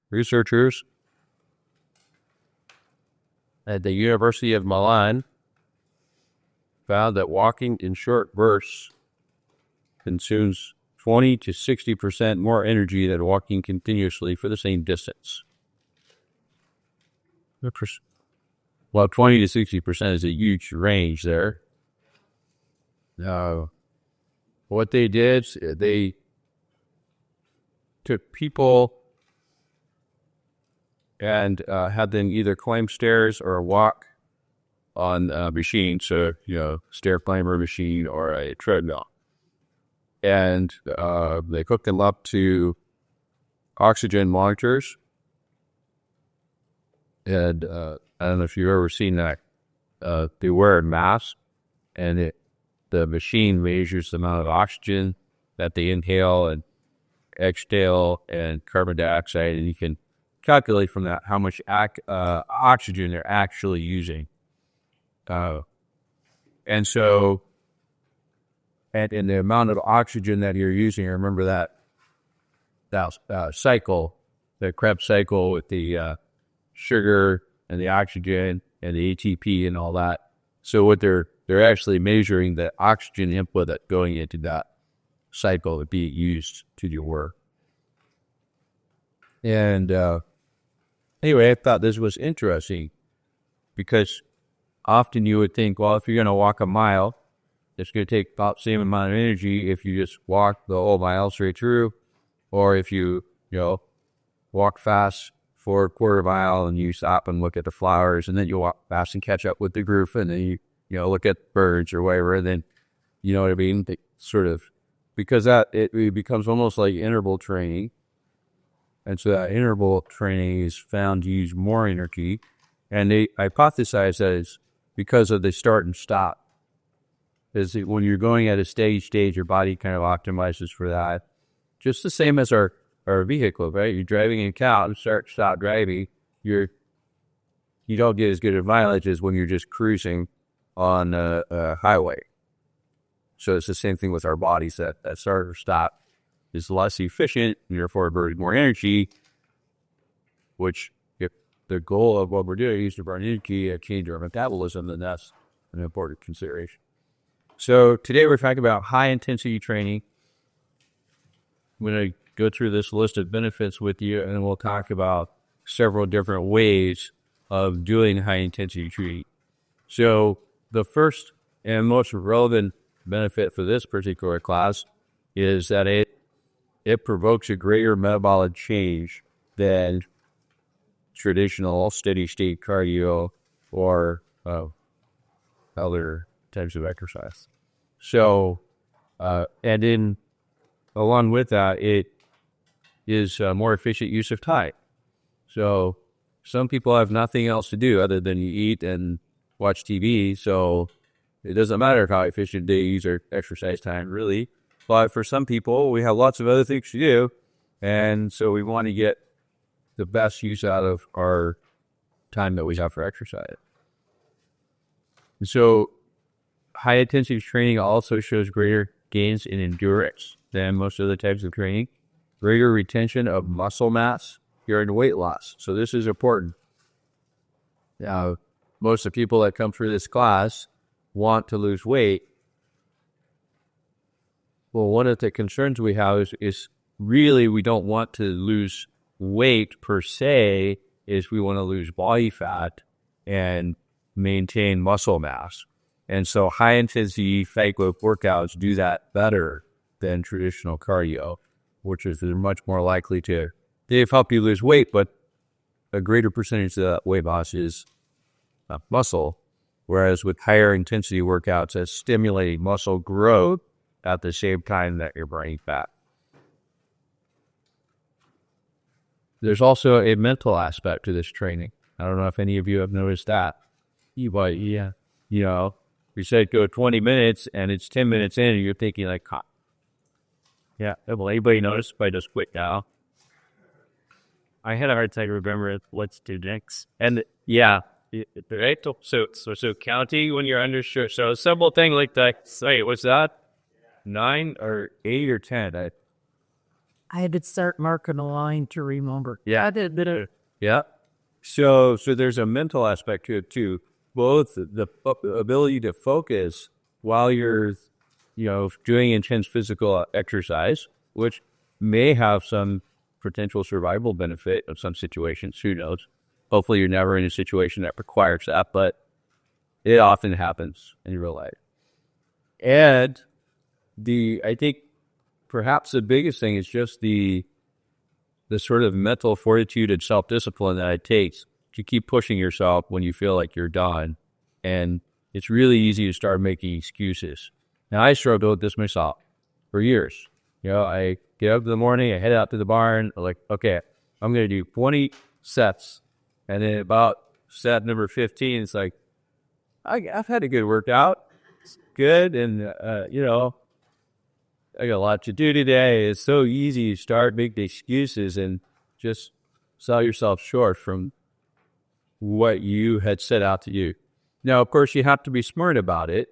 researchers at the University of Milan found that walking in short bursts consumes 20 to 60% more energy than walking continuously for the same distance. Well, 20 to 60% is a huge range there. What they did, they took people and had them either climb stairs or walk on a machine, so, stair climber machine or a treadmill. And they hooked them up to oxygen monitors. And I don't know if you've ever seen that. They wear a mask, and the machine measures the amount of oxygen that they inhale and exhale and carbon dioxide, and you can calculate from that how much oxygen they're actually using. And so, and in the amount of oxygen that you're using, remember that cycle, the Krebs cycle with the sugar and the oxygen and the ATP and all that. So what they're actually measuring the oxygen input that's going into that cycle to be used to do work. And anyway, I thought this was interesting because often you would think, well, if you're going to walk a mile, it's going to take about the same amount of energy if you just walk the whole mile straight through, or if you walk fast for a quarter mile and you stop and look at the flowers, and then you walk fast and catch up with the group, and then you look at birds or whatever, and then, you know what I mean? They sort of, because it becomes almost like interval training. And so that interval training is found to use more energy. And they hypothesize that it's because of the start and stop. Is when you're going at a steady stage, your body kind of optimizes for that. Just the same as our vehicle, right? You're driving in Acount and stop driving. You don't get as good a mileage as when you're just cruising on a highway. So it's the same thing with our bodies. That start or stop is less efficient, and therefore burns more energy, which if the goal of what we're doing is to burn energy and change our metabolism, then that's an important consideration. So today we're talking about high-intensity training. I'm going to go through this list of benefits with you, and then we'll talk about several different ways of doing high-intensity training. So the first and most relevant benefit for this particular class is that it provokes a greater metabolic change than traditional steady-state cardio or other types of exercise. So, and along with that, it is a more efficient use of time. So some people have nothing else to do other than eat and watch TV, so it doesn't matter how efficient they use their exercise time, really. But for some people, we have lots of other things to do, and so we want to get the best use out of our time that we have for exercise. And so high-intensity training also shows greater gains in endurance than most other types of training, greater retention of muscle mass during weight loss. So this is important. Now, most of the people that come through this class want to lose weight. Well, one of the concerns we have is really we don't want to lose weight per se, is we want to lose body fat and maintain muscle mass. And so high-intensity cyclic workouts do that better than traditional cardio, which is they're much more likely to, they've helped you lose weight, but a greater percentage of that weight loss is muscle, whereas with higher intensity workouts, that's stimulating muscle growth at the same time that you're burning fat. There's also a mental aspect to this training. I don't know if any of you have noticed that. But yeah, we said go 20 minutes and it's 10 minutes in and you're thinking like, yeah, will anybody notice if I just quit now? I had a hard time remembering what's to next. And yeah, right? So counting when you're undershirt. So a simple thing like that. Wait, what's that? 9 or 8 or 10? I had to start marking a line to remember. Yeah. I did a bit of Yeah. So there's a mental aspect to it too. Both the ability to focus while you're, doing intense physical exercise, which may have some potential survival benefit in some situations. Who knows? Hopefully, you're never in a situation that requires that, but it often happens in real life. And I think perhaps the biggest thing is just the sort of mental fortitude and self-discipline that it takes to keep pushing yourself when you feel like you're done. And it's really easy to start making excuses. Now, I struggled with this myself for years. I get up in the morning, I head out to the barn, I'm like, okay, I'm going to do 20 sets. And then about set number 15, it's like, I've had a good workout. It's good. And, I got a lot to do today. It's so easy to start making excuses and just sell yourself short from what you had set out to do. Now, of course, you have to be smart about it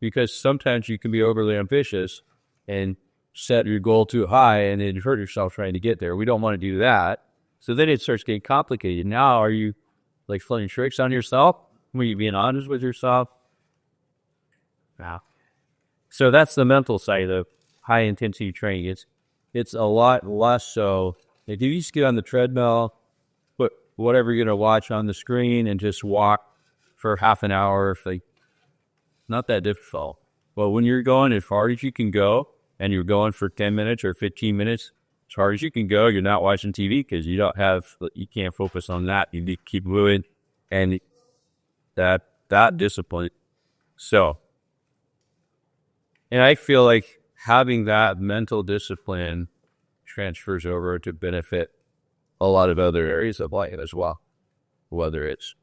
because sometimes you can be overly ambitious and set your goal too high and then hurt yourself trying to get there. We don't want to do that. So then it starts getting complicated. Now, are you like playing tricks on yourself? Were you being honest with yourself? Wow. So that's the mental side of high intensity training. It's a lot less so. If you just get on the treadmill, put whatever you're going to watch on the screen and just walk for half an hour, not that difficult. But when you're going as far as you can go and you're going for 10 minutes or 15 minutes, as far as you can go, you're not watching TV because you can't focus on that. You need to keep moving and that discipline. So, and I feel like having that mental discipline transfers over to benefit a lot of other areas of life as well, whether it's,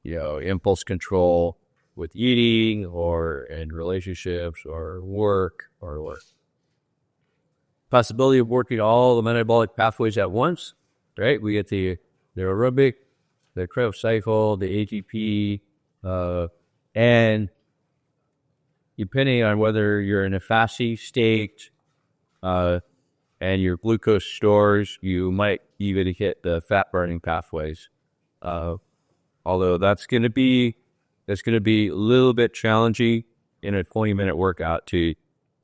impulse control with eating or in relationships or work or what. Possibility of working all the metabolic pathways at once, right? We get the aerobic, the Krebs cycle, the ATP, and depending on whether you're in a fasting state and your glucose stores, you might even hit the fat-burning pathways. Although that's going to be a little bit challenging in a 20-minute workout to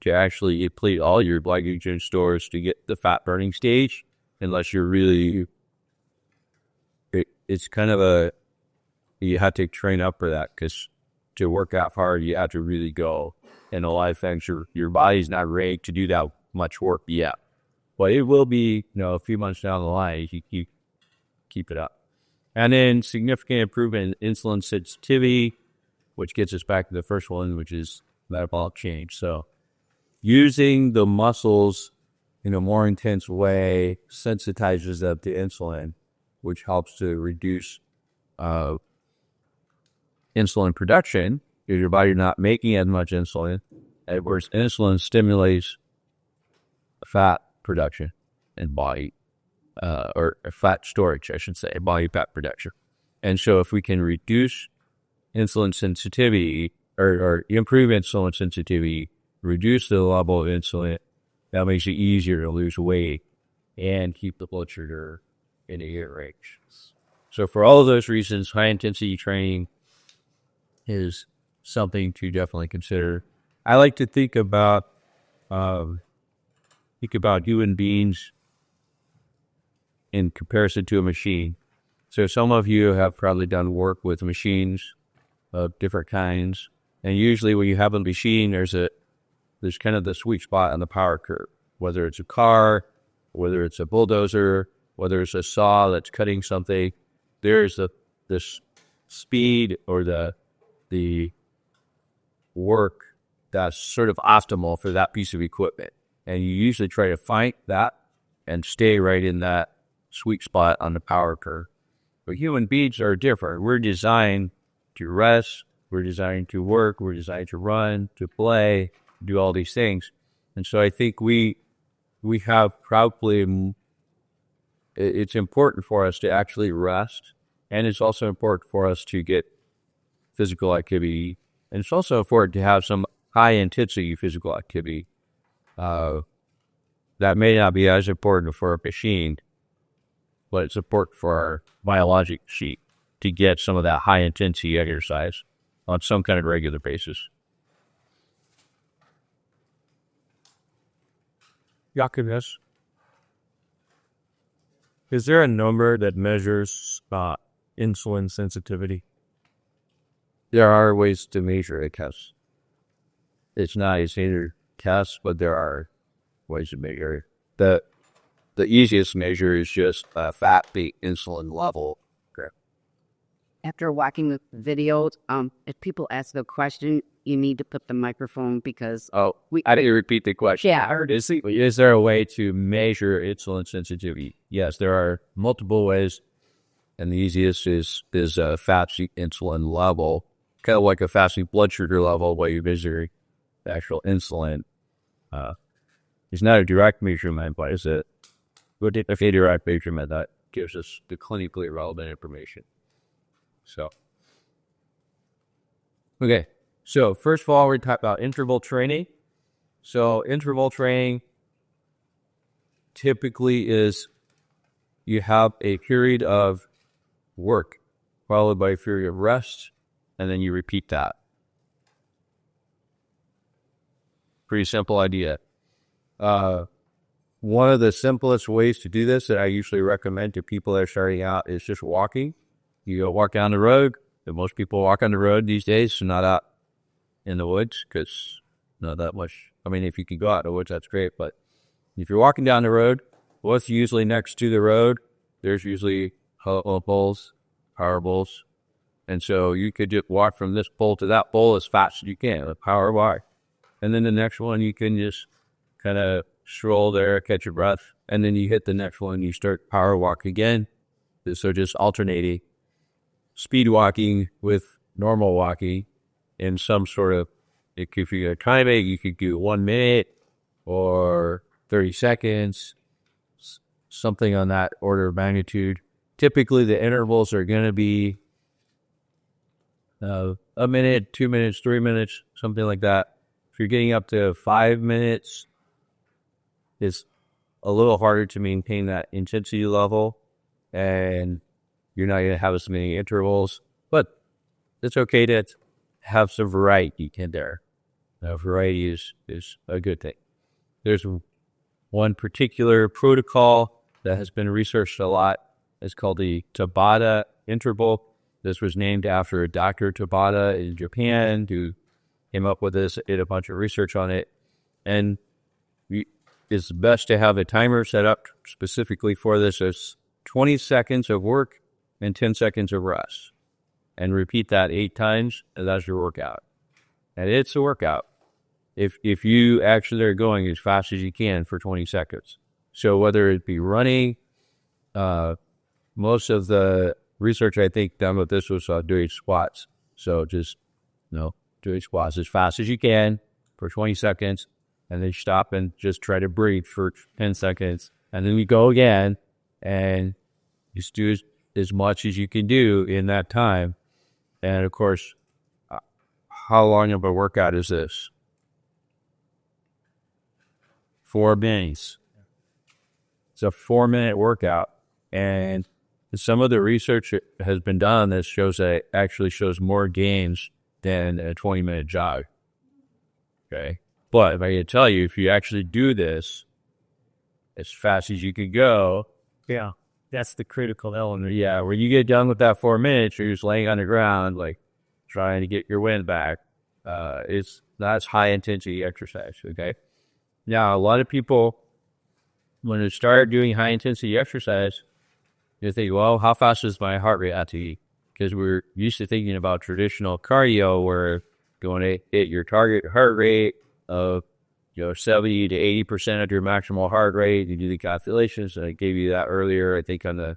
actually deplete all your glycogen stores to get the fat-burning stage, unless you're really... It's kind of you have to train up for that because to work out hard, you have to really go. And a lot of things, your body's not ready to do that much work yet. But it will be, a few months down the line if you keep it up. And then significant improvement in insulin sensitivity, which gets us back to the first one, which is metabolic change. So using the muscles in a more intense way sensitizes them to insulin, which helps to reduce insulin production because your body not making as much insulin. And whereas insulin stimulates fat production in body, or fat storage, I should say, body fat production. And so if we can reduce insulin sensitivity or improve insulin sensitivity, reduce the level of insulin, that makes it easier to lose weight and keep the blood sugar in a good range. So for all of those reasons, high intensity training is something to definitely consider. I like to think about human beings in comparison to a machine. So some of you have probably done work with machines of different kinds, and usually when you have a machine, there's kind of the sweet spot on the power curve. Whether it's a car, whether it's a bulldozer, whether it's a saw that's cutting something, there's this speed or the work that's sort of optimal for that piece of equipment. And you usually try to find that and stay right in that sweet spot on the power curve. But human beings are different. We're designed to rest, we're designed to work, we're designed to run, to play, do all these things. And so I think we have probably, it's important for us to actually rest, and it's also important for us to get physical activity, and it's also important to have some high intensity physical activity. that may not be as important for a machine, but it's important for our biologic sheet to get some of that high intensity exercise on some kind of regular basis. Yakunas. Is there a number that measures insulin sensitivity? There are ways to measure it, Cass. It's not a standard test, but there are ways to measure it. The easiest measure is just fat-based insulin level. After watching the videos, if people ask a question, you need to put the microphone because I didn't repeat the question. Yeah. Is there a way to measure insulin sensitivity? Yes, there are multiple ways, and the easiest is fasting insulin level, kind of like a fasting blood sugar level, where you measure the actual insulin. It's not a direct measurement, but it's a direct measurement that gives us the clinically relevant information. So, okay. So first of all, we're talking about interval training. So interval training typically is you have a period of work followed by a period of rest, and then you repeat that. Pretty simple idea. One of the simplest ways to do this that I usually recommend to people that are starting out is just walking. You go walk down the road. Most people walk on the road these days, so not out in the woods because not that much. I mean, if you can go out in the woods, that's great. But if you're walking down the road, what's usually next to the road? There's usually bowls, power bowls. And so you could just walk from this bowl to that bowl as fast as you can with power walk. And then the next one, you can just kind of stroll there, catch your breath. And then you hit the next one, you start power walk again. So just alternating speed walking with normal walking in some sort of, if you're going to time it, you could do 1 minute or 30 seconds, something on that order of magnitude. Typically, the intervals are going to be a minute, 2 minutes, 3 minutes, something like that. If you're getting up to 5 minutes, it's a little harder to maintain that intensity level, and you're not going to have as many intervals, but it's okay to have some variety in there. Now, variety is a good thing. There's one particular protocol that has been researched a lot. It's called the Tabata interval. This was named after Dr. Tabata in Japan, who came up with this, did a bunch of research on it. And it's best to have a timer set up specifically for this. It's 20 seconds of work and 10 seconds of rest. And repeat that 8 times, and that's your workout. And it's a workout. If you actually are going as fast as you can for 20 seconds. So whether it be running, most of the research I think done with this was doing squats. So just, doing squats as fast as you can for 20 seconds, and then stop and just try to breathe for 10 seconds. And then we go again, and just do as much as you can do in that time. And of course, how long of a workout is this? 4 minutes. It's a 4-minute workout. And some of the research that has been done on this shows that it actually shows more gains than a 20-minute jog. Okay. But if I can tell you, if you actually do this as fast as you can go, Yeah, that's the critical element. yeah, when you get done with that 4 minutes, you're just laying on the ground, like trying to get your wind back. That's high intensity exercise. Okay. Now, a lot of people, when they start doing high intensity exercise, you think, well, how fast is my heart rate have to be? Because we're used to thinking about traditional cardio where going to hit your target heart rate of 70 to 80% of your maximal heart rate. You do the calculations, and I gave you that earlier, I think on the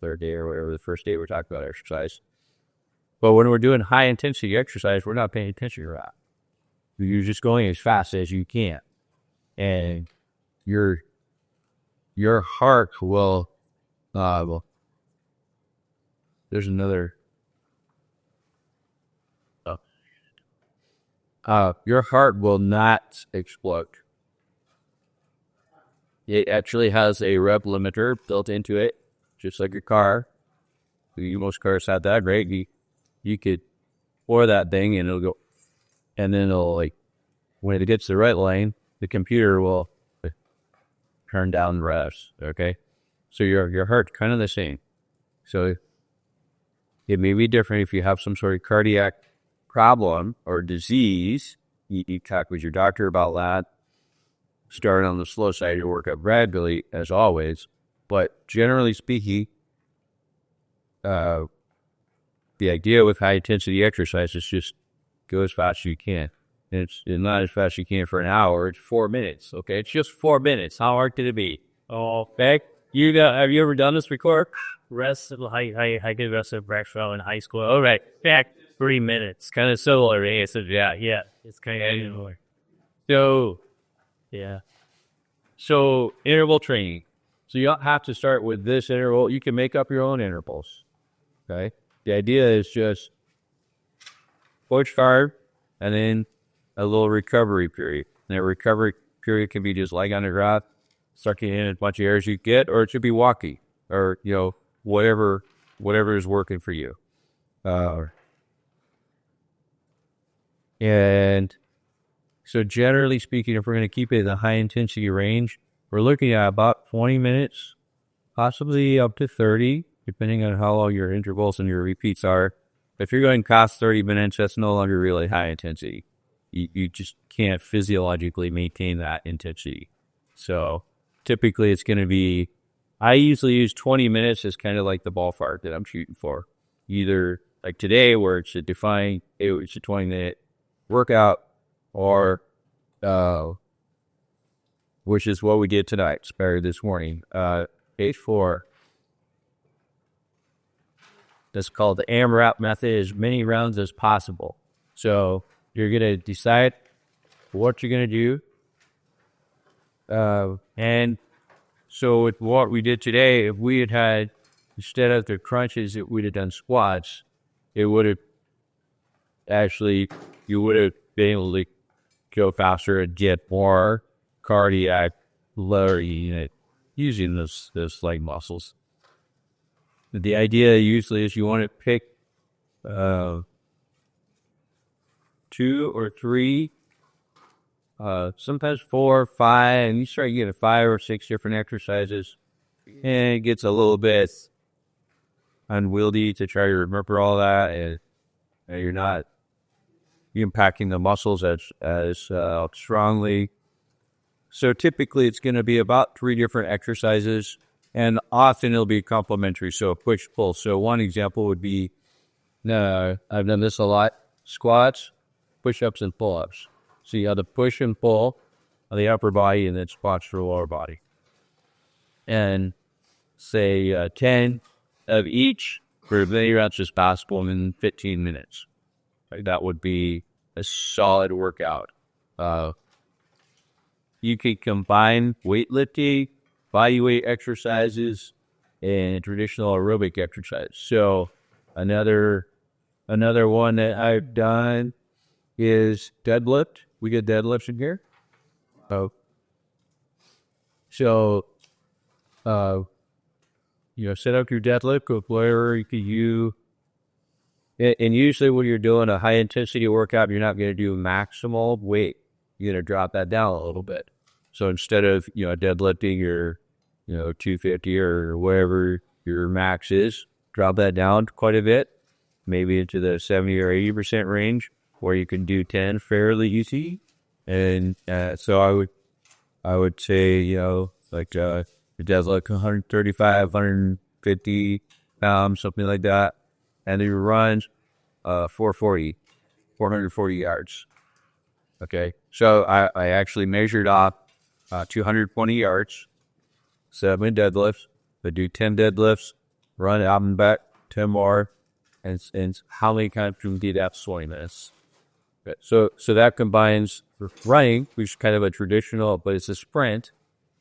third day or whatever, the first day we're talking about exercise. But when we're doing high intensity exercise, we're not paying attention to that. You're just going as fast as you can. And your heart will, there's another, your heart will not explode. It actually has a rep limiter built into it, just like your car. Most cars have that, right? You could pour that thing and it'll go, and then it'll like, when it gets the right lane, the computer will turn down revs, okay? So your heart's kind of the same. So it may be different if you have some sort of cardiac problem or disease. You talk with your doctor about that. Start on the slow side, you work up gradually, as always. But generally speaking, the idea with high-intensity exercise is just go as fast as you can. And it's not as fast as you can for an hour. It's 4 minutes, okay? It's just 4 minutes. How hard could it be? Oh, Beck, have you ever done this before? rest. I did rest of breakfast in high school. All right, back 3 minutes. Kind of similar. Right? So yeah. It's kind of similar. So, Yeah. so interval training. So you don't have to start with this interval. You can make up your own intervals, okay? The idea is just push hard and then a little recovery period. And that recovery period can be just laying on the ground, sucking in as much air as you get, or it should be walking, or whatever is working for you. And so generally speaking, if we're going to keep it in the high intensity range, we're looking at about 20 minutes, possibly up to 30, depending on how long your intervals and your repeats are. If you're going past 30 minutes, that's no longer really high intensity. You just can't physiologically maintain that intensity. So typically it's going to be, I usually use 20 minutes as kind of like the ballpark that I'm shooting for. Either like today where it's a 20-minute workout, or which is what we did tonight, spared this morning. Phase 4. That's called the AMRAP method, as many rounds as possible. So you're going to decide what you're going to do. And so with what we did today, if we had instead of the crunches, if we'd have done squats, it would have you would have been able to go faster and get more cardiac lower unit using those leg muscles. The idea usually is you want to pick 2 or 3, sometimes 4 or 5, and you start getting 5 or 6 different exercises, and it gets a little bit unwieldy to try to remember all that, and you're not impacting the muscles as strongly. So typically it's going to be about 3 different exercises, and often it'll be complementary, so push-pull. So one example would be, I've done this a lot, squats, push-ups, and pull-ups. So you have the push and pull on the upper body, and then squats for the lower body. And say 10 of each for as many rounds as possible in 15 minutes. That would be a solid workout. You can combine weightlifting, body weight exercises, and traditional aerobic exercise. So another one that I've done is deadlift. We get deadlifts in here. So set up your deadlift with whatever and usually when you're doing a high intensity workout, you're not going to do maximal weight. You're going to drop that down a little bit. So instead of, deadlifting your, 250 or whatever your max is, drop that down quite a bit, maybe into the 70 or 80% range, where you can do 10 fairly easy. And so I would say, your deadlift 135, 150 pounds, something like that. And then your runs 440 yards. Okay, so I actually measured off 220 yards, 7 deadlifts. I do 10 deadlifts, run out and back 10 more, and how many times do we do that? 20 minutes. Okay, so that combines running, which is kind of a traditional, but it's a sprint.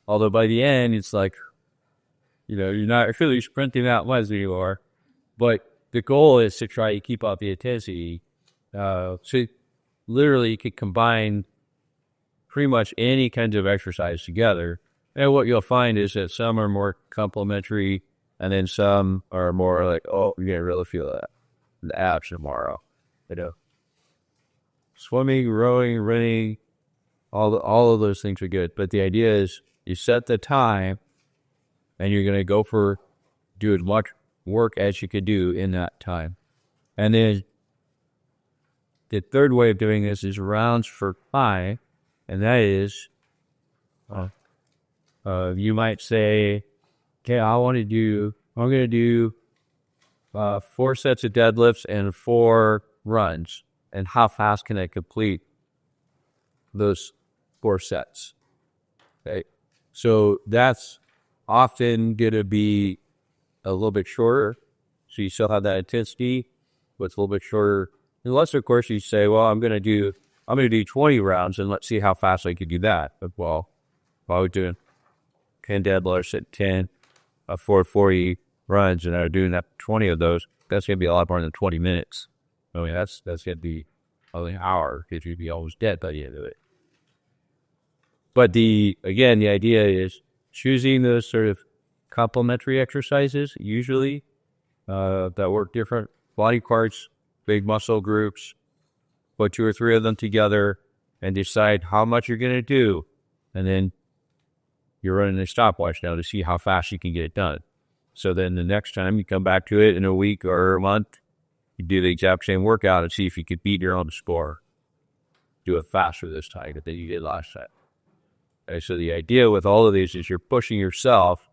Although by the end, it's like, you're not really sprinting that much anymore. But the goal is to try to keep up the intensity. So literally you could combine pretty much any kind of exercise together And what you'll find is that some are more complementary, and then some are more like, oh, you're going to really feel that. The abs tomorrow. You know, swimming, rowing, running, all of those things are good. But the idea is you set the time, and you're going to do as much work as you could do in that time. And then the third way of doing this is rounds for time, and that is, you might say, okay, I'm going to do 4 sets of deadlifts and 4 runs. And how fast can I complete those 4 sets? Okay. So that's often going to be a little bit shorter. So you still have that intensity, but it's a little bit shorter. Unless, of course, you say, well, I'm going to do 20 rounds and let's see how fast I can do that. But, well, if I was doing 10 deadlifts at 10, 440 runs, and I'm doing that 20 of those, that's going to be a lot more than 20 minutes. I mean, that's going to be an hour because you'd be almost dead by the end of it. But the idea is choosing those sort of complementary exercises, usually, that work different body parts, big muscle groups, put 2 or 3 of them together and decide how much you're going to do. And then you're running a stopwatch now to see how fast you can get it done. So then the next time you come back to it in a week or a month, you do the exact same workout and see if you could beat your own score. Do it faster this time than you did last time. Okay, so the idea with all of these is you're pushing yourself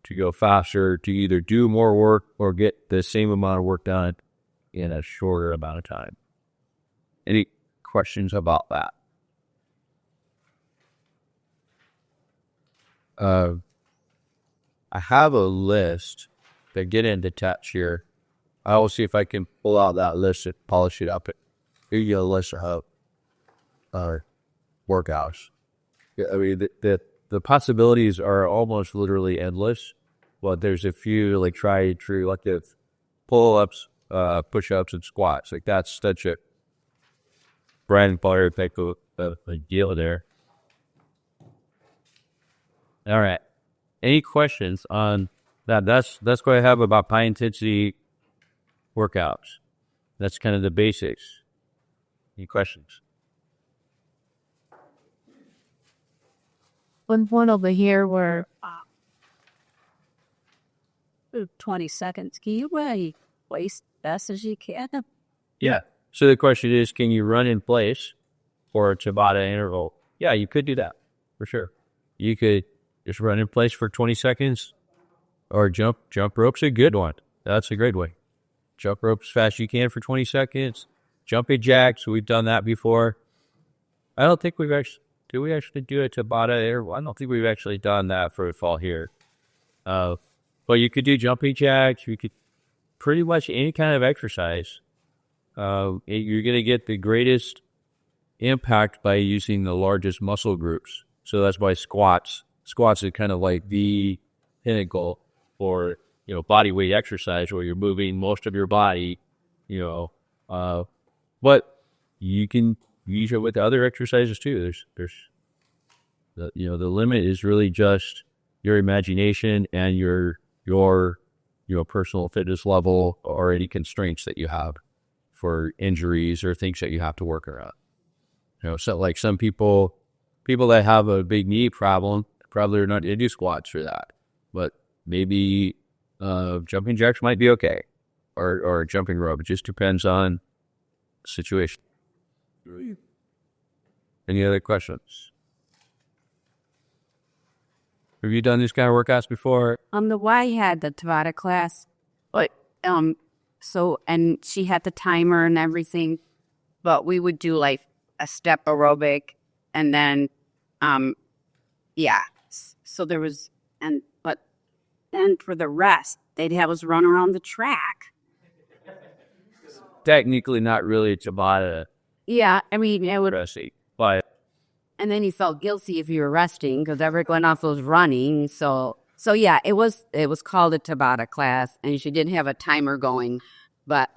to go faster, to either do more work or get the same amount of work done in a shorter amount of time. Any questions about that? I have a list that get into touch here. I will see if I can pull out that list and polish it up. Here you go, a list of workouts. I mean, the possibilities are almost literally endless. But there's a few like tried and true, like the pull-ups, push-ups, and squats. Like that's such a bread and butter type of deal there. All right. Any questions on that? That's what I have about high intensity workouts. That's kind of the basics. Any questions? One over here where 20 seconds. Can you really waste best as you can? Yeah. So the question is, can you run in place for a Tabata interval? Yeah, you could do that for sure. You could just run in place for 20 seconds or jump rope's a good one. That's a great way. Jump rope as fast as you can for 20 seconds. Jumping jacks, we've done that before. I don't think did we actually do a Tabata interval? I don't think we've actually done that for a fall here. But you could do jumping jacks. You could pretty much any kind of exercise. You're going to get the greatest impact by using the largest muscle groups. So that's why squats is kind of like the pinnacle for, body weight exercise where you're moving most of your body, but you can use it with other exercises too. There's the limit is really just your imagination and your personal fitness level or any constraints that you have for injuries or things that you have to work around. So like some people that have a big knee problem probably are not going to do squats for that, but maybe jumping jacks might be okay, or jumping rope. It just depends on the situation. Any other questions? Have you done these kind of workouts before? The Y had the Tabata class, but and she had the timer and everything, but we would do like a step aerobic, and then, so there was, but then for the rest, they'd have us run around the track. Technically, not really Tabata. Yeah, I mean, it would. But And then you felt guilty if you were resting because everyone else was running. So yeah, it was called a Tabata class, and she did have a timer going, but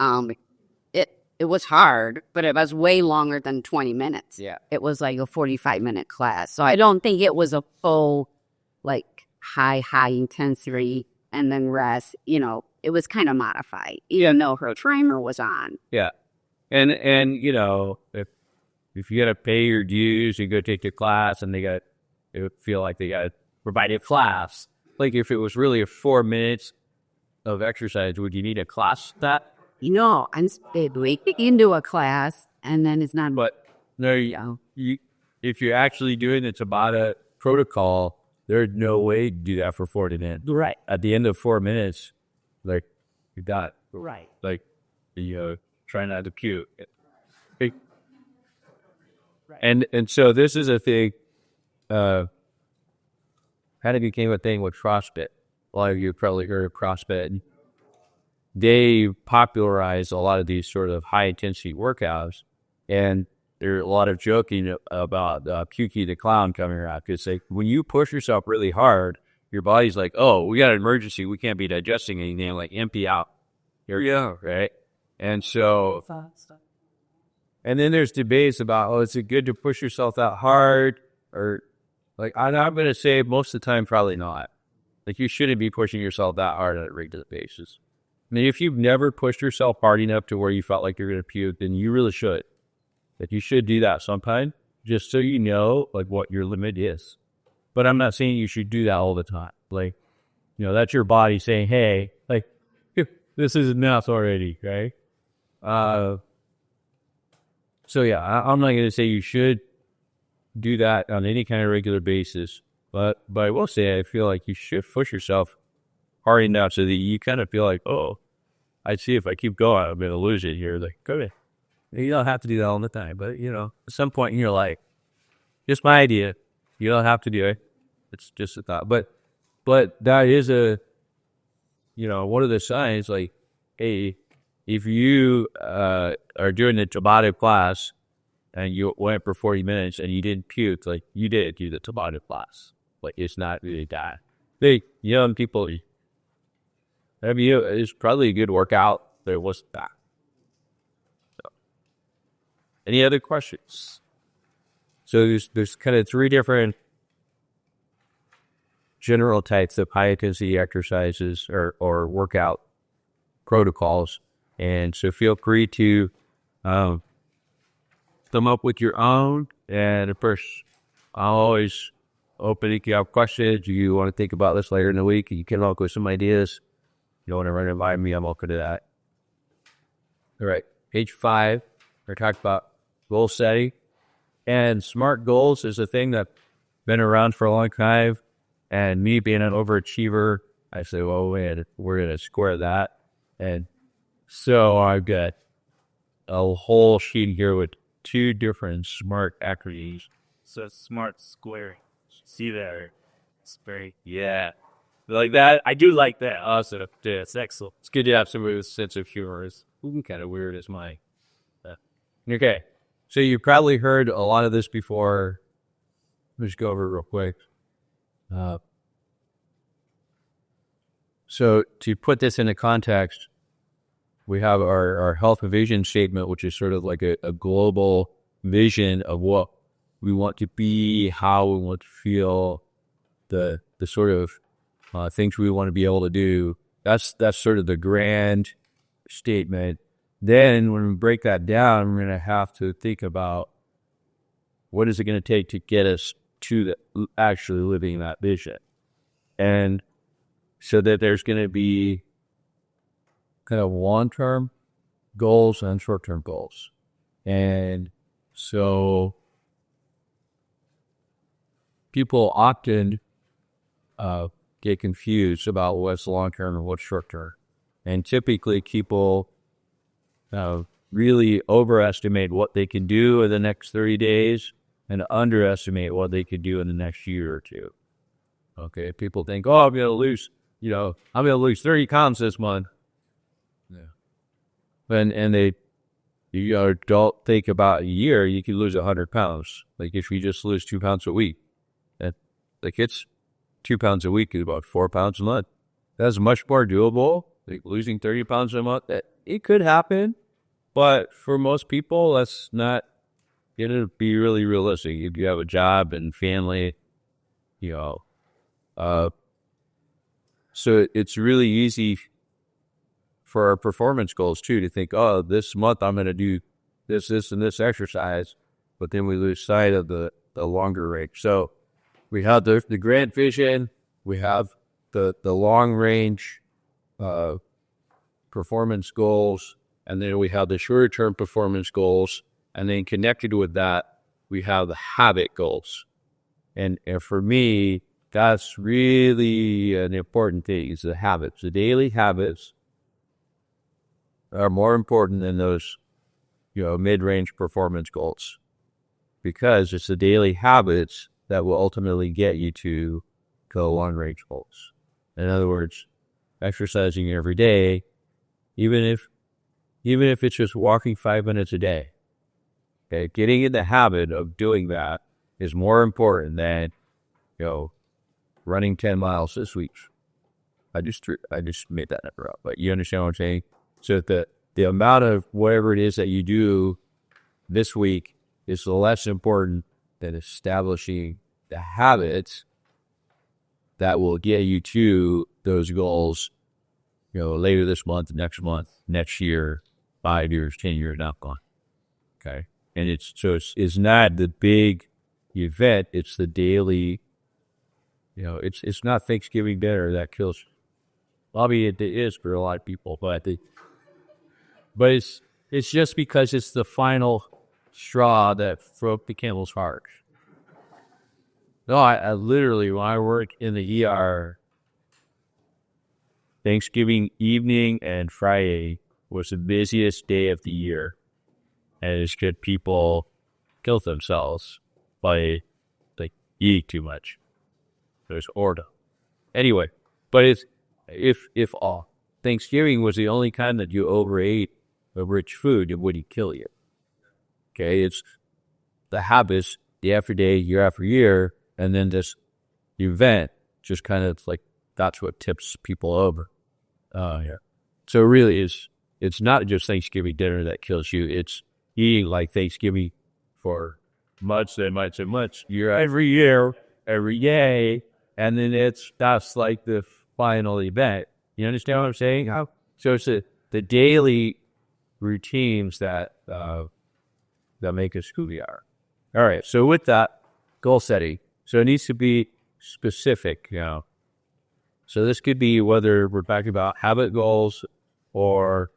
it was hard, but it was way longer than 20 minutes. Yeah, it was like a 45-minute class. So I don't think it was a full like high intensity and then rest. You know, it was kind of modified, even though her timer was on. Yeah. And you know, if you got to pay your dues, you go take the class, and they would feel like they got to provide a class. Like if it was really 4 minutes of exercise, would you need a class for that? No, I'm we get into a class and then it's not. But no, Yeah. if you're actually doing the Tabata protocol, there's no way to do that for 40 minutes. Right. At the end of 4 minutes, like you got Right. like try not to puke. Okay. And so this is a thing. Kind of became a thing with CrossFit. A lot of you have probably heard of CrossFit. They popularized a lot of these sort of high intensity workouts, and there's a lot of joking about Pukey the Clown coming around, because like when you push yourself really hard, your body's like, oh, we got an emergency, we can't be digesting anything, like empty out. Here you go, right? And so, and then there's debates about, oh, is it good to push yourself that hard? Or like, I'm going to say most of the time, probably not. Like you shouldn't be pushing yourself that hard on a regular basis. I mean, if you've never pushed yourself hard enough to where you felt like you're going to puke, then you really should. Like you should do that sometime, just so you know like what your limit is. But I'm not saying you should do that all the time. Like, you know, that's your body saying, hey, like, this is enough already, right? So yeah, I'm not going to say you should do that on any kind of regular basis, but I will say I feel like you should push yourself hard enough so that you kind of feel like, oh, I see if I keep going, I'm going to lose it here. Like, come in. You don't have to do that all the time, but you know, at some point in your life, just my idea. You don't have to do it. It's just a thought, but that is a, you know, one of the signs. Like, hey, if you are doing the Tabata class and you went for 40 minutes and you didn't puke, like you did do the Tabata class. Like it's not really that. Hey, young people, I mean, it's probably a good workout. There wasn't that. So, any other questions? So there's kind of 3 different general types of high intensity exercises or workout protocols. And so feel free to come up with your own. And of course, I'll always open if you have questions. You want to think about this later in the week, you can all go with some ideas. You don't want to run it by me, I'm open to that. All right, page 5, we're talking about goal setting. And SMART goals is a thing that's been around for a long time. And me being an overachiever, I say, well, wait, we're going to square that. And so I've got a whole sheet here with 2 different SMART acronyms. So smart squaring. See there. It's very, yeah. Like that. I do like that. Awesome. Yeah, it's excellent. It's good to have somebody with a sense of humor. It's kind of weird as mine. Okay. So you probably heard a lot of this before. Let's just go over it real quick. So to put this into context, we have our health and vision statement, which is sort of like a global vision of what we want to be, how we want to feel, the sort of things we want to be able to do. That's sort of the grand statement. Then when we break that down, we're going to have to think about what is it going to take to get us to actually living that vision. And so that there's going to be kind of long-term goals and short-term goals. And so people often get confused about what's long-term and what's short-term. And typically people really overestimate what they can do in the next 30 days and underestimate what they could do in the next year or two. Okay, people think, oh, I'm going to lose 30 pounds this month. Yeah. And don't think about a year, you could lose 100 pounds. Like if you just lose 2 pounds a week, like it's 2 pounds a week is about 4 pounds a month. That's much more doable. Like losing 30 pounds a month, it could happen, but for most people, that's not going to be really realistic. If you have a job and family, So it's really easy for our performance goals too to think, oh, this month I'm going to do this, and this exercise, but then we lose sight of the longer range. So we have the grand vision, we have the long range performance goals, and then we have the shorter term performance goals, and then connected with that, we have the habit goals. And for me, that's really an important thing, is the habits. The daily habits are more important than those, mid-range performance goals, because it's the daily habits that will ultimately get you to the long-range goals. In other words, exercising every day, even if it's just walking 5 minutes a day, okay, getting in the habit of doing that is more important than, running 10 miles this week. I just made that number up, but you understand what I'm saying? So the amount of whatever it is that you do this week is less important than establishing the habits that will get you to those goals, later this month, next year, 5 years, 10 years down the line. Okay. And it's not the big event, it's the daily, it's not Thanksgiving dinner that kills you. Maybe it is for a lot of people, but it's just because it's the final straw that broke the camel's heart. No, I literally, when I work in the ER, Thanksgiving evening and Friday was the busiest day of the year. And it's good people kill themselves by eating too much. There's order. Anyway, but if Thanksgiving was the only time that you overate a rich food, it wouldn't kill you. Okay, it's the habits, day after day, year after year, and then this event just kind of that's what tips people over. Yeah. So really, it's not just Thanksgiving dinner that kills you. It's eating like Thanksgiving for months and months and months, every year, every day, and then that's like the final event. You understand what I'm saying? So it's the daily routines that make us who we are. All right. So with that, goal setting. So it needs to be specific. So this could be whether we're talking about habit goals or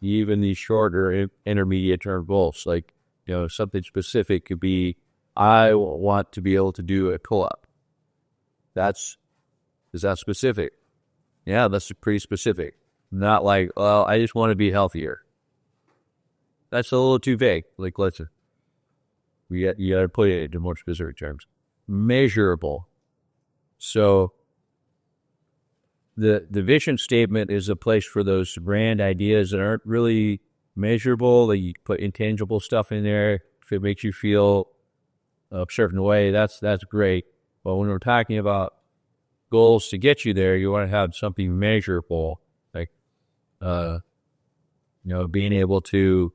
even these shorter intermediate term goals. Something specific could be, I want to be able to do a pull-up. Is that specific? Yeah, that's pretty specific. Not like, well, I just want to be healthier. That's a little too vague. You got to put it into more specific terms. Measurable. So the vision statement is a place for those grand ideas that aren't really measurable. That you put intangible stuff in there. If it makes you feel a certain way, that's great. But when we're talking about goals to get you there, you want to have something measurable, like being able to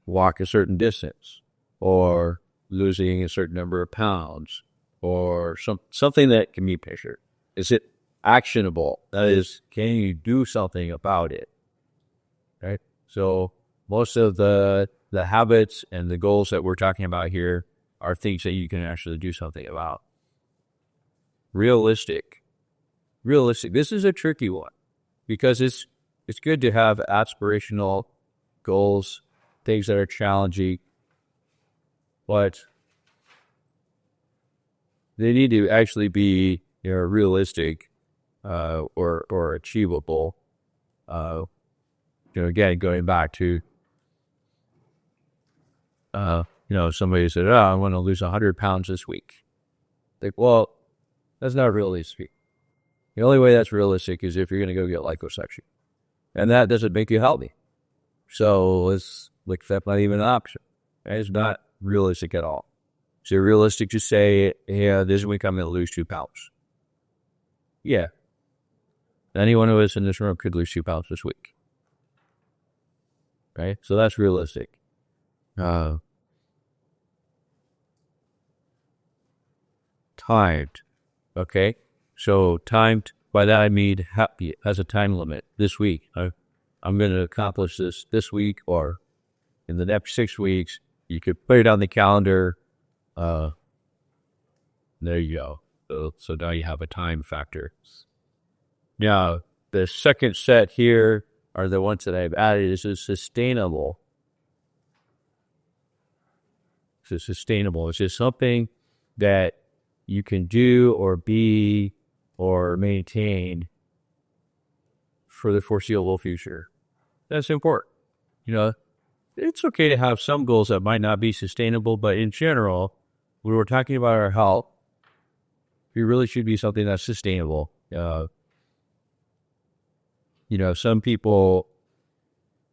walk a certain distance, or losing a certain number of pounds, or something that can be measured. Is it actionable? That is, can you do something about it? Right? So most of the habits and the goals that we're talking about here are things that you can actually do something about. Realistic. This is a tricky one, because it's good to have aspirational goals, things that are challenging, but they need to actually be realistic or achievable. Again, going back to somebody said, I want to lose 100 pounds this week. Well, that's not realistic. The only way that's realistic is if you're going to go get liposuction, and that doesn't make you healthy. So that's not even an option. It's not realistic at all. So realistic to say, this week I'm going to lose 2 pounds. Yeah. Any one of us in this room could lose 2 pounds this week. Right? So that's realistic. timed. Okay? So timed, by that I mean happy has a time limit. This week, I'm going to accomplish this week, or in the next 6 weeks. You could put it on the calendar. There you go. So now you have a time factor. Now, the second set here are the ones that I've added. This is sustainable. It's sustainable. It's just something that you can do or be or maintain for the foreseeable future. That's important. It's okay to have some goals that might not be sustainable, but in general, when we're talking about our health, it really should be something that's sustainable. Some people,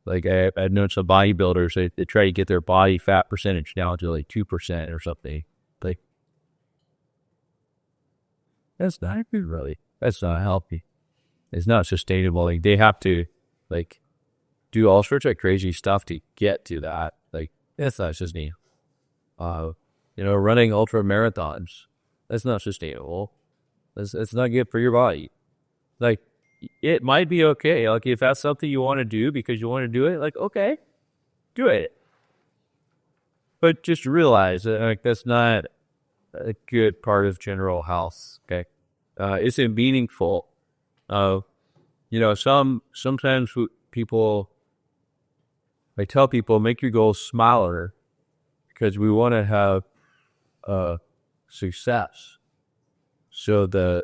like I've known some bodybuilders, they try to get their body fat percentage down to like 2% or something. Like, that's not good, really. That's not healthy. It's not sustainable. Like, they have to, like, do all sorts of crazy stuff to get to that. Like, that's not sustainable. Running ultra marathons, that's not sustainable. It's not good for your body. Like, it might be okay. Like, if that's something you want to do because you want to do it, like, okay, do it. But just realize that, like, that's not a good part of general health. Okay, it's meaningful. Sometimes people, I tell people, make your goals smaller because we want to have success. So the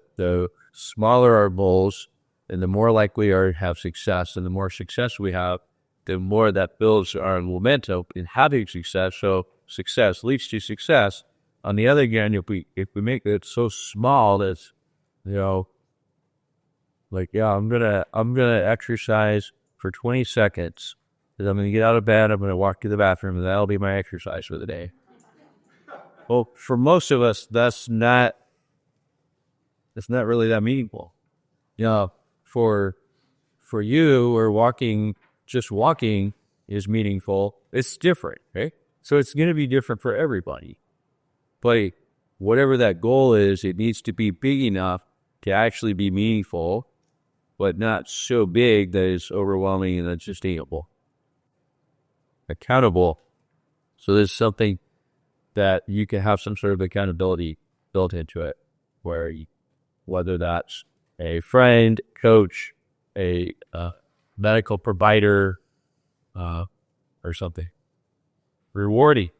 smaller our goals, and the more likely we are to have success, and the more success we have, the more that builds our momentum in having success. So success leads to success. On the other hand, if we make it so small that, I'm gonna exercise for 20 seconds. Because I'm gonna get out of bed, I'm gonna walk to the bathroom, and that'll be my exercise for the day. Well, for most of us, that's not really that meaningful. For you, or just walking is meaningful. It's different, okay? So it's going to be different for everybody. But whatever that goal is, it needs to be big enough to actually be meaningful, but not so big that it's overwhelming and unsustainable. Accountable. So there's something that you can have some sort of accountability built into it, whether that's a friend, coach, a medical provider, or something. Rewarding.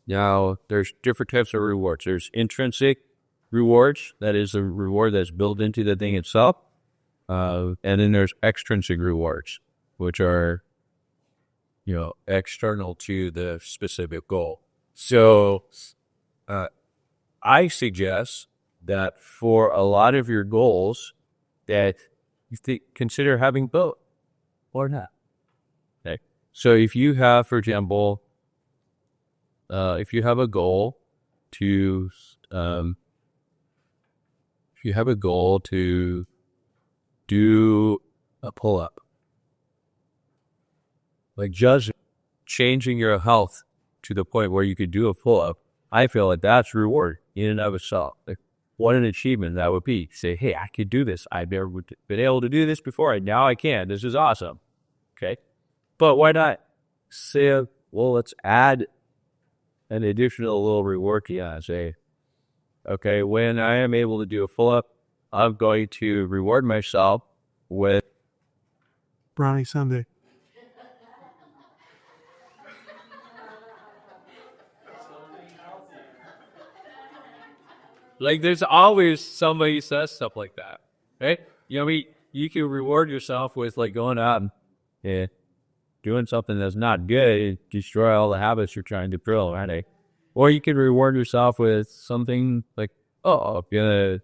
Now, there's different types of rewards. There's intrinsic rewards. That is a reward that's built into the thing itself. And then there's extrinsic rewards, which are, external to the specific goal. So, I suggest that for a lot of your goals, that you consider having both or not. Okay. So if you have, for example, if you have a goal to do a pull-up, like just changing your health to the point where you could do a pull-up, I feel like that's reward in and of itself. Like, what an achievement that would be. Say, hey, I could do this. I've never been able to do this before, and now I can. This is awesome. Okay? But why not say, well, let's add an additional little reward to you. Say, okay, when I am able to do a pull-up, I'm going to reward myself with brownie sundae. Like, there's always somebody who says stuff like that, right? You can reward yourself with, like, going out and doing something that's not good and destroy all the habits you're trying to build, right? Or you can reward yourself with something like, I'm gonna,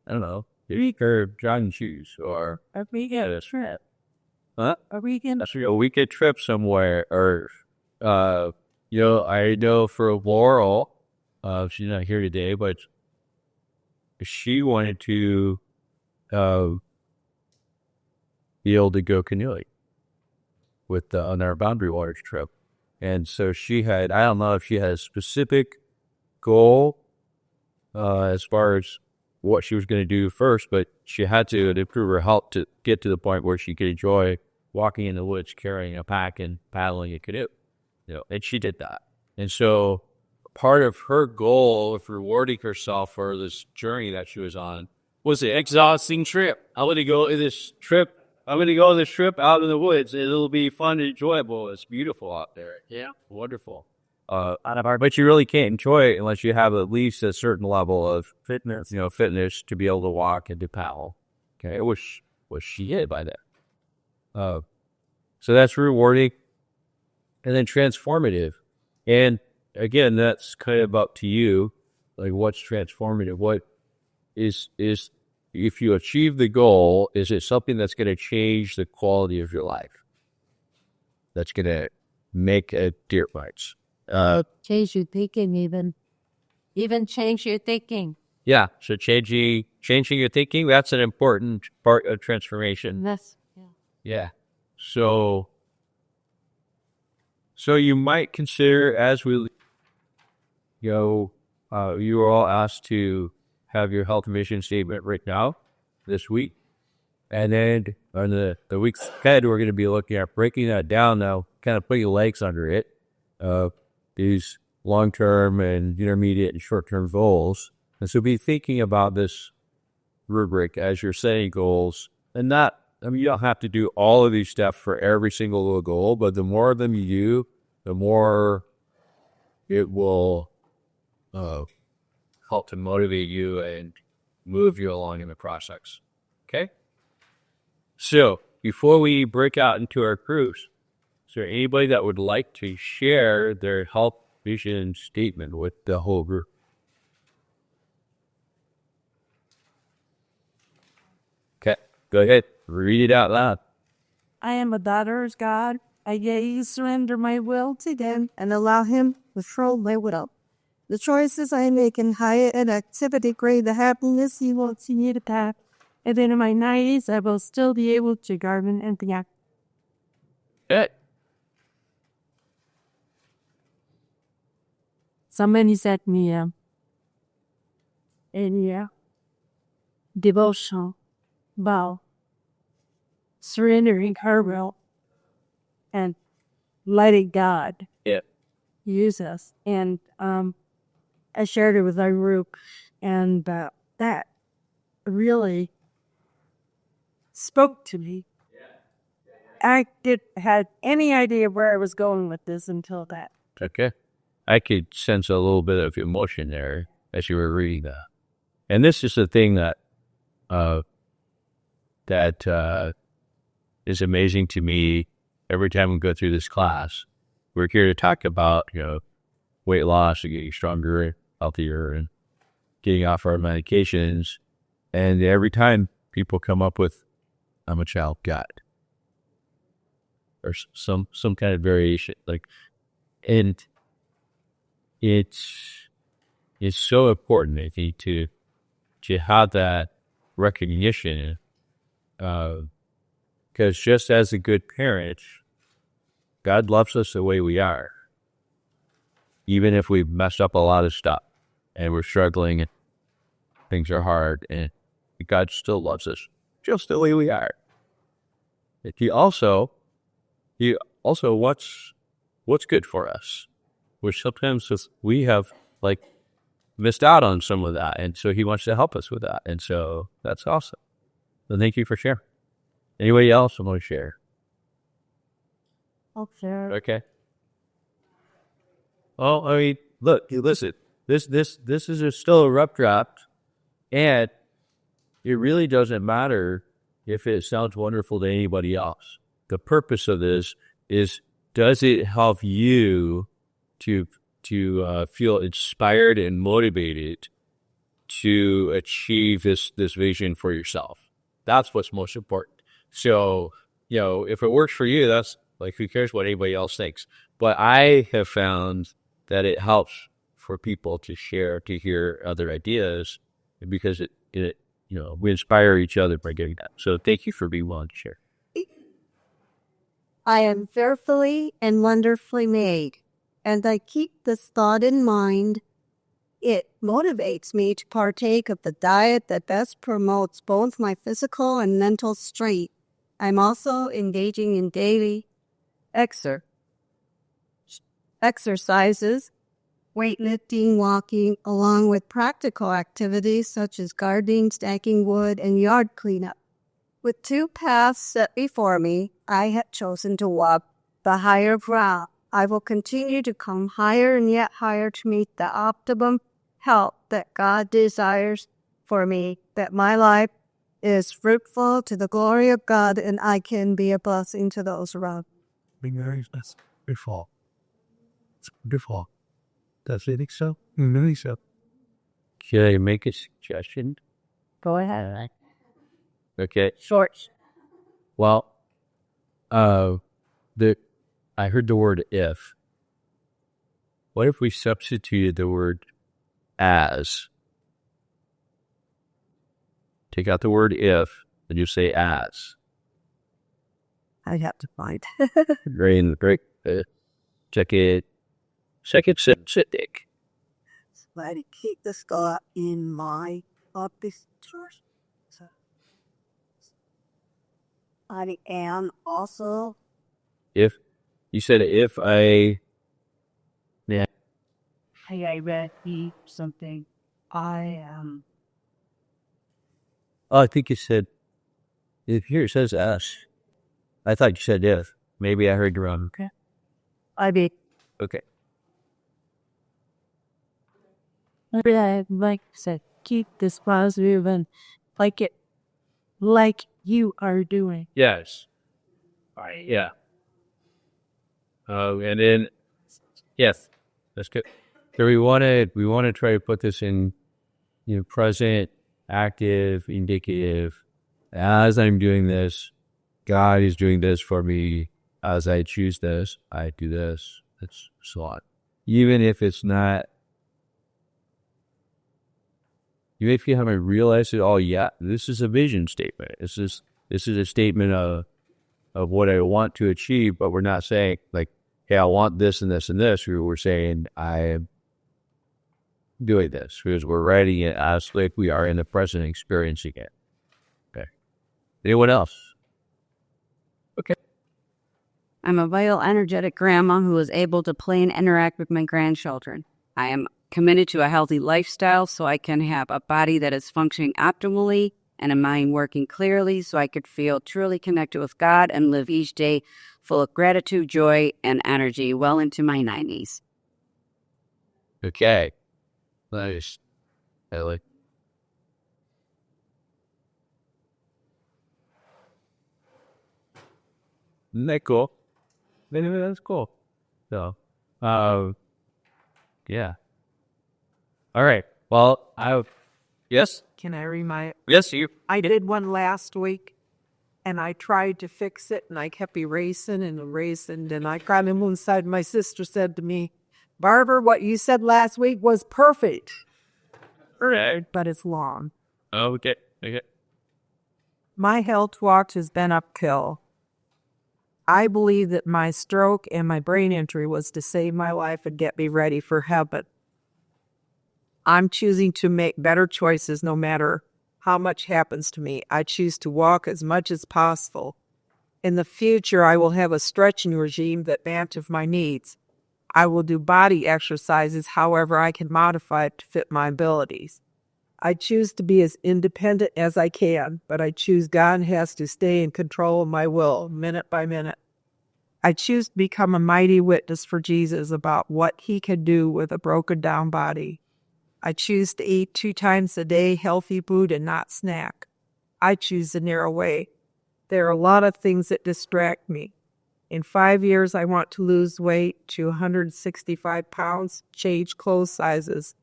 I don't know, or jogging shoes, or a weekend trip. Huh? A weekend trip somewhere, or, I know for Laurel, she's not here today, but she wanted to be able to go canoeing on our Boundary Waters trip. And so she had, I don't know if she had a specific goal as far as what she was going to do first, but she had to improve her health to get to the point where she could enjoy walking in the woods, carrying a pack and paddling a canoe. And she did that. And so part of her goal of rewarding herself for this journey that she was on was an exhausting trip. I'm going to go on this trip out in the woods. It'll be fun and enjoyable. It's beautiful out there. Yeah, wonderful. But you really can't enjoy it unless you have at least a certain level of fitness to be able to walk and to paddle. Okay, which she did by then. So that's rewarding, and then transformative. And again, that's kind of up to you. Like, what's transformative? What is if you achieve the goal, is it something that's going to change the quality of your life? That's going to make a difference. Change your thinking, even change your thinking. Yeah. So changing your thinking, that's an important part of transformation. Yeah. So you might consider, as we you are all asked to have your health mission statement written out this week. And then on the weeks ahead, we're going to be looking at breaking that down now, kind of putting legs under it. These long-term and intermediate and short-term goals. And so be thinking about this rubric as you're setting goals. And you don't have to do all of these steps for every single little goal, but the more of them you do, the more it will help to motivate you and move you along in the process. Okay? So, before we break out into our cruise, is there anybody that would like to share their health vision statement with the whole group? Okay, go ahead. Read it out loud. I am a daughter of God. I yea surrender my will to Him and allow Him to control my will. The choices I make in higher and activity create the happiness He wants me to have. And then in my 90s, I will still be able to garden and think. Good. Somebody said me, devotion, vow, surrendering her will, and letting God use us. And I shared it with our group, and that really spoke to me. I didn't have any idea where I was going with this until that. Okay. I could sense a little bit of emotion there as you were reading that. And this is the thing that is amazing to me every time we go through this class. We're here to talk about, weight loss and getting stronger and healthier and getting off our medications. And every time people come up with, I'm a child of God, or some kind of variation, and it's so important, I think, to have that recognition, because just as a good parent, God loves us the way we are, even if we've messed up a lot of stuff and we're struggling and things are hard, and God still loves us just the way we are. He also what's good for us, which sometimes we have missed out on some of that, and so He wants to help us with that, and so that's awesome. So thank you for sharing. Anybody else want to share? I'll share. Okay. Well, I mean, look, listen. This is still a rough draft, and it really doesn't matter if it sounds wonderful to anybody else. The purpose of this is, does it help you to feel inspired and motivated to achieve this vision for yourself? That's what's most important. So, if it works for you, that's who cares what anybody else thinks? But I have found that it helps for people to share, to hear other ideas, because it we inspire each other by getting that. So thank you for being willing to share. I am fearfully and wonderfully made, and I keep this thought in mind It motivates me to partake of the diet that best promotes both my physical and mental strength. I'm also engaging in daily exercises, weightlifting, walking, along with practical activities such as gardening, stacking wood, and yard cleanup. With 2 paths set before me, I have chosen to walk the higher ground. I will continue to come higher and yet higher to meet the optimum health that God desires for me, that my life is fruitful to the glory of God and I can be a blessing to those around. Being very that's beautiful. It's beautiful. Does it think so? Really so. Can I make a suggestion? Go ahead. Okay. Short. Well, I heard the word if. What if we substituted the word as? Take out the word if, and you say as. I'd have to find. Great. Check it. Second sitting. Let me keep the scar in my office. So, I am also If you said if I, yeah, Hey, I read something. I am. oh, I think you said if. Here it says as. I thought you said if. Maybe I heard you wrong. I be Okay. I'd like to keep this positive and like you are doing. Yes. All right. Yeah. And then yes, that's good. So we want to try to put this in, present, active, indicative. As I'm doing this, God is doing this for me. As I choose this, I do this. It's so on. Even if it's not, even if you haven't realized it all yet, this is a vision statement. This is a statement of what I want to achieve, but we're not saying like, hey, I want this and this and this. We're saying I am doing this because we're writing it as like we are in the present experiencing it. Okay. Anyone else? Okay. I'm a vital, energetic grandma who is able to play and interact with my grandchildren. I am committed to a healthy lifestyle so I can have a body that is functioning optimally and a mind working clearly so I could feel truly connected with God and live each day full of gratitude, joy, and energy well into my 90s. Okay. Nice. Ellie. Isn't that cool? Anyway, that's cool. So, yeah. All right. Well, yes? Can I remind? Yes, you. I did one last week, and I tried to fix it, and I kept erasing, and I got him inside. My sister said to me, Barbara, what you said last week was perfect. All right. But it's long. Okay. My health watch has been uphill. I believe that my stroke and my brain injury was to save my life and get me ready for heaven. I'm choosing to make better choices no matter how much happens to me. I choose to walk as much as possible. In the future, I will have a stretching regime that matches my needs. I will do body exercises however I can modify it to fit my abilities. I choose to be as independent as I can, but I choose God has to stay in control of my will, minute by minute. I choose to become a mighty witness for Jesus about what he can do with a broken down body. I choose to eat 2 times a day healthy food and not snack. I choose the narrow way. There are a lot of things that distract me. In 5 years, I want to lose weight to 165 pounds, change clothes sizes.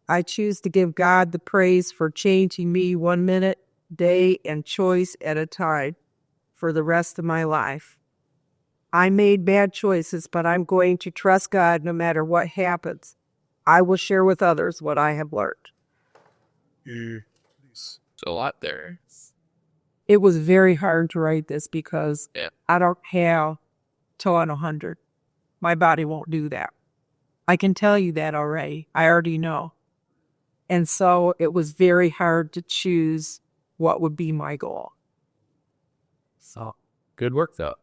I choose to give God the praise for changing me 1 minute, day, and choice at a time for the rest of my life. I made bad choices, but I'm going to trust God no matter what happens. I will share with others what I have learned. It's a lot there. It was very hard to write this because I don't have till I'm 100. My body won't do that. I can tell you that already. I already know. And so it was very hard to choose what would be my goal. So good work, though.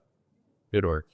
Good work.